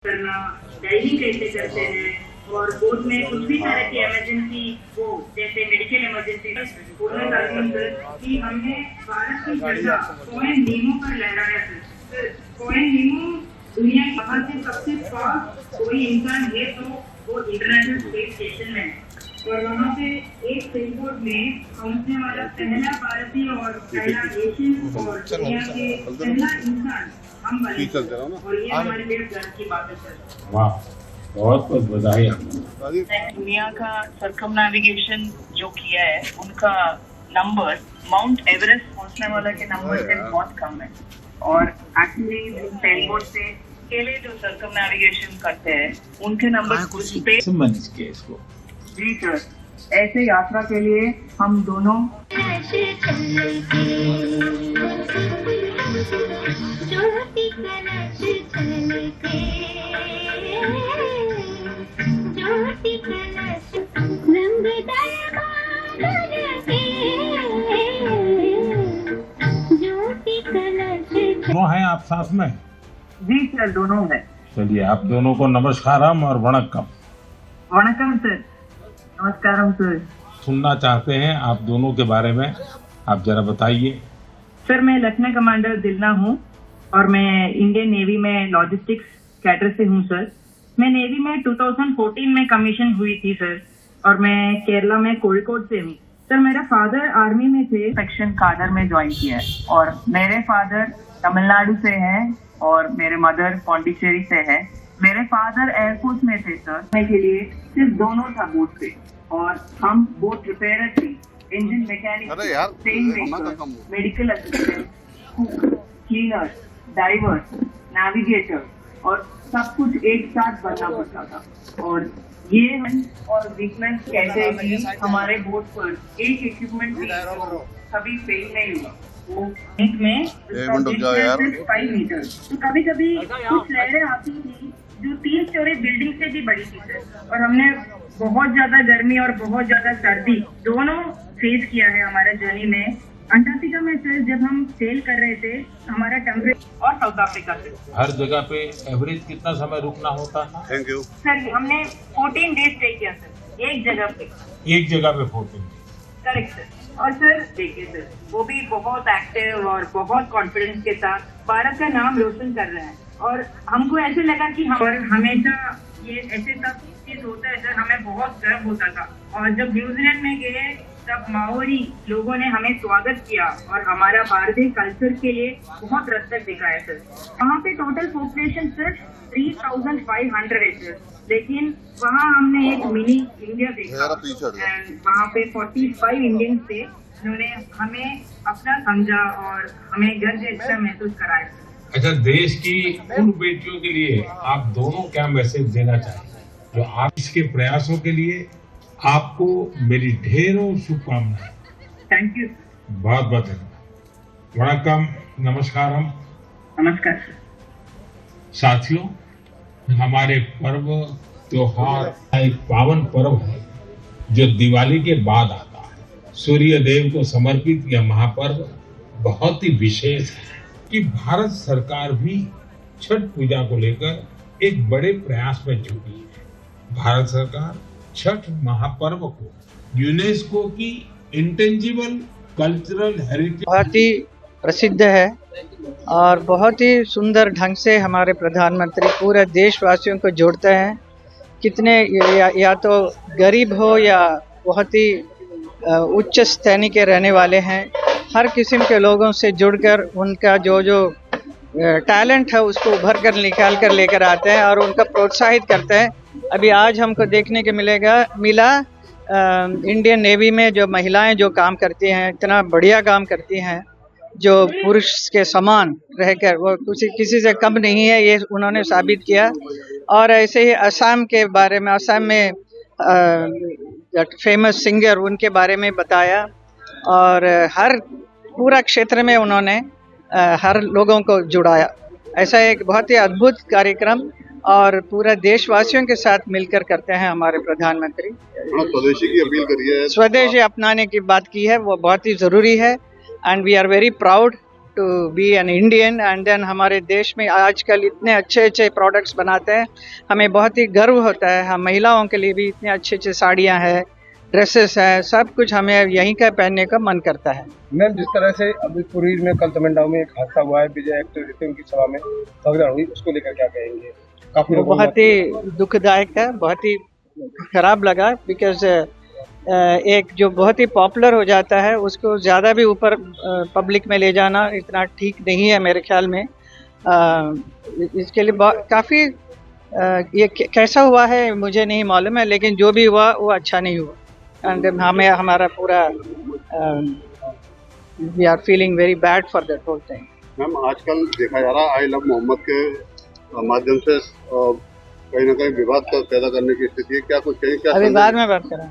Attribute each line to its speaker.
Speaker 1: करना, डायरी कैसे करते हैं, और बोर्ड में कुछ भी तरह की इमरजेंसी हो, जैसे मेडिकल इमरजेंसी, बोलना चाहती हूँ सर कि हमने भारत की झंडा पॉइंट नीमो पर लहराया सर। पॉइंट नीमो दुनिया के बाहर से सबसे फास्ट कोई इंसान है तो वो इंटरनेशनल स्पेस स्टेशन में है, और वहाँ पे एक सेलपोर्ट में पहुँचने वाला पहला भारतीय और पहला एशियन और दुनिया के पहला इंसान हम बने, और ये हमारे लिए गर्व की बात है सर।
Speaker 2: वाह, बहुत बहुत बधाई आपको।
Speaker 1: दुनिया का सर्कमनेविगेशन जो किया है उनका नंबर माउंट एवरेस्ट पहुंचने वाला के नंबर से बहुत कम है, और एक्चुअली सेलबोट से अकेले जो सर्कमनेविगेशन करते हैं उनके नंबर स्पेस
Speaker 2: मैनेज किया इसको।
Speaker 1: जी सर, ऐसे यात्रा के लिए हम दोनों
Speaker 2: दोनों हैं आप साथ में?
Speaker 1: जी सर, दोनों है।
Speaker 2: चलिए, आप दोनों को नमस्कारम और वणक्कम।
Speaker 1: वणक्कम सर। नमस्कारम सर।
Speaker 2: सुनना चाहते हैं आप दोनों के बारे में, आप जरा बताइए।
Speaker 1: सर, मैं लेफ्टिनेंट कमांडर दिलना हूँ और मैं इंडियन नेवी में लॉजिस्टिक्स कैडर से हूँ सर। मैं नेवी में 2014 में कमीशन हुई थी सर, और मैं केरला में कोझिकोड से हूँ सर। मेरा फादर आर्मी में थे, सेक्शन काडर में ज्वाइन किया है, और मेरे फादर तमिलनाडु से हैं और मेरे मदर पौंडीचेरी से है। मेरे फादर एयरफोर्स में थे सर। मैं के लिए सिर्फ दोनों था बोट पे, और हम बोट रिपेयर थे, engine mechanic, medical assistant, cleaner, diver, navigator, और सब कुछ एक साथ बनना पड़ता था। और ये और वीकनेस कैसे भी हमारे बोट पर एक इक्विपमेंट भी कभी फेल नहीं हुआ। वो एक में 5 मीटर, तो कभी कभी कुछ लहरें आती थी जो 3 स्टोरी बिल्डिंग से भी बड़ी थी सर, और हमने बहुत ज्यादा गर्मी और बहुत ज्यादा सर्दी दोनों फेस किया है हमारे जर्नी में। अंटार्कटिका में सर जब हम सेल कर रहे थे, हमारा टेम्परेचर, और साउथ अफ्रीका से
Speaker 2: हर जगह पे एवरेज कितना समय रुकना होता था?
Speaker 3: Thank you
Speaker 1: sir. हमने 14 डेज स्टे किया सर, एक जगह पे
Speaker 2: 14।
Speaker 1: Correct sir. और सर देखिए सर, वो भी बहुत एक्टिव और बहुत कॉन्फिडेंस के साथ भारत का नाम रोशन कर रहे हैं, और हमको ऐसे लगा कि हम हमेशा ये ऐसे सब चीज होता है सर, हमें बहुत गर्व होता था। और जब न्यूजीलैंड में गए तब माओरी लोगों ने हमें स्वागत किया और हमारा भारतीय कल्चर के लिए बहुत रेस्पेक्ट दिखाया सर। वहाँ पे टोटल पॉपुलेशन सिर्फ 3500 है सर, लेकिन वहाँ हमने एक मिनी इंडिया देखा, एंड वहाँ पे 45 इंडियंस थे जिन्होंने हमें अपना समझा और हमें गर्व जैसा महसूस कराया।
Speaker 2: अच्छा, देश की उन बेटियों के लिए आप दोनों क्या मैसेज देना चाहेंगे जो आप इसके प्रयासों के लिए? आपको मेरी ढेरों शुभकामनाएं।
Speaker 1: Thank you.
Speaker 2: बहुत बहुत धन्यवाद। वणक्कम, नमस्कारम।
Speaker 1: नमस्कार सर।
Speaker 2: साथियों, हमारे पर्व त्योहार एक पावन पर्व है जो दिवाली के बाद आता है। सूर्य देव को समर्पित यह महापर्व बहुत ही विशेष है कि भारत सरकार भी छठ पूजा को लेकर एक बड़े प्रयास में जुटी है। भारत सरकार छठ महापर्व को यूनेस्को की इंटेंजिबल कल्चरल हेरिटेज
Speaker 4: बहुत ही प्रसिद्ध है, और बहुत ही सुंदर ढंग से हमारे प्रधानमंत्री पूरे देशवासियों को जोड़ते हैं। कितने या तो गरीब हो या बहुत ही उच्च श्रेणी के रहने वाले हैं, हर किस्म के लोगों से जुड़कर उनका जो टैलेंट है उसको उभर कर निकाल कर लेकर आते हैं और उनका प्रोत्साहित करते हैं। अभी आज हमको देखने को मिला इंडियन नेवी में जो महिलाएं जो काम करती हैं, इतना बढ़िया काम करती हैं, जो पुरुष के समान रहकर वो किसी से कम नहीं है, ये उन्होंने साबित किया। और ऐसे ही असम के बारे में, असम में फेमस सिंगर उनके बारे में बताया, और हर पूरा क्षेत्र में उन्होंने हर लोगों को जुड़ाया। ऐसा एक बहुत ही अद्भुत कार्यक्रम और पूरा देशवासियों के साथ मिलकर करते हैं हमारे प्रधानमंत्री।
Speaker 3: स्वदेशी की अपील करी है,
Speaker 4: स्वदेशी अपनाने की बात की है, वो बहुत ही ज़रूरी है, and we are very proud to be an Indian and then हमारे देश में आजकल इतने अच्छे अच्छे प्रोडक्ट्स बनाते हैं, हमें बहुत ही गर्व होता है। हम महिलाओं के लिए भी इतने अच्छे अच्छे साड़ियाँ हैं, ड्रेसेस है, सब कुछ हमें यहीं का पहनने का मन करता है।
Speaker 3: मैम, जिस तरह से अभी पूरी में कल तमिलनाडु में एक हादसा हुआ है, विजय एक्टिविटी उनकी सभा में भगदड़ हुई, उसको लेकर क्या कहेंगे? काफी
Speaker 4: वो बहुत ही दुखदायक है, बहुत ही खराब लगा, बिकॉज एक जो बहुत ही पॉपुलर हो जाता है उसको ज़्यादा भी ऊपर पब्लिक में ले जाना इतना ठीक नहीं है मेरे ख्याल में। इसके लिए काफ़ी ये कैसा हुआ है मुझे नहीं मालूम है, लेकिन जो भी हुआ वो अच्छा नहीं हुआ एंड हमें हमारा पूरा we are feeling very bad for that whole thing.
Speaker 5: Ma'am, आजकल देखा जा रहा है आई लव मोहम्मद के माध्यम से कहीं ना कहीं विवाद पैदा करने की स्थिति है, क्या कुछ कहीं क्या
Speaker 4: अभी बाद में बात करें।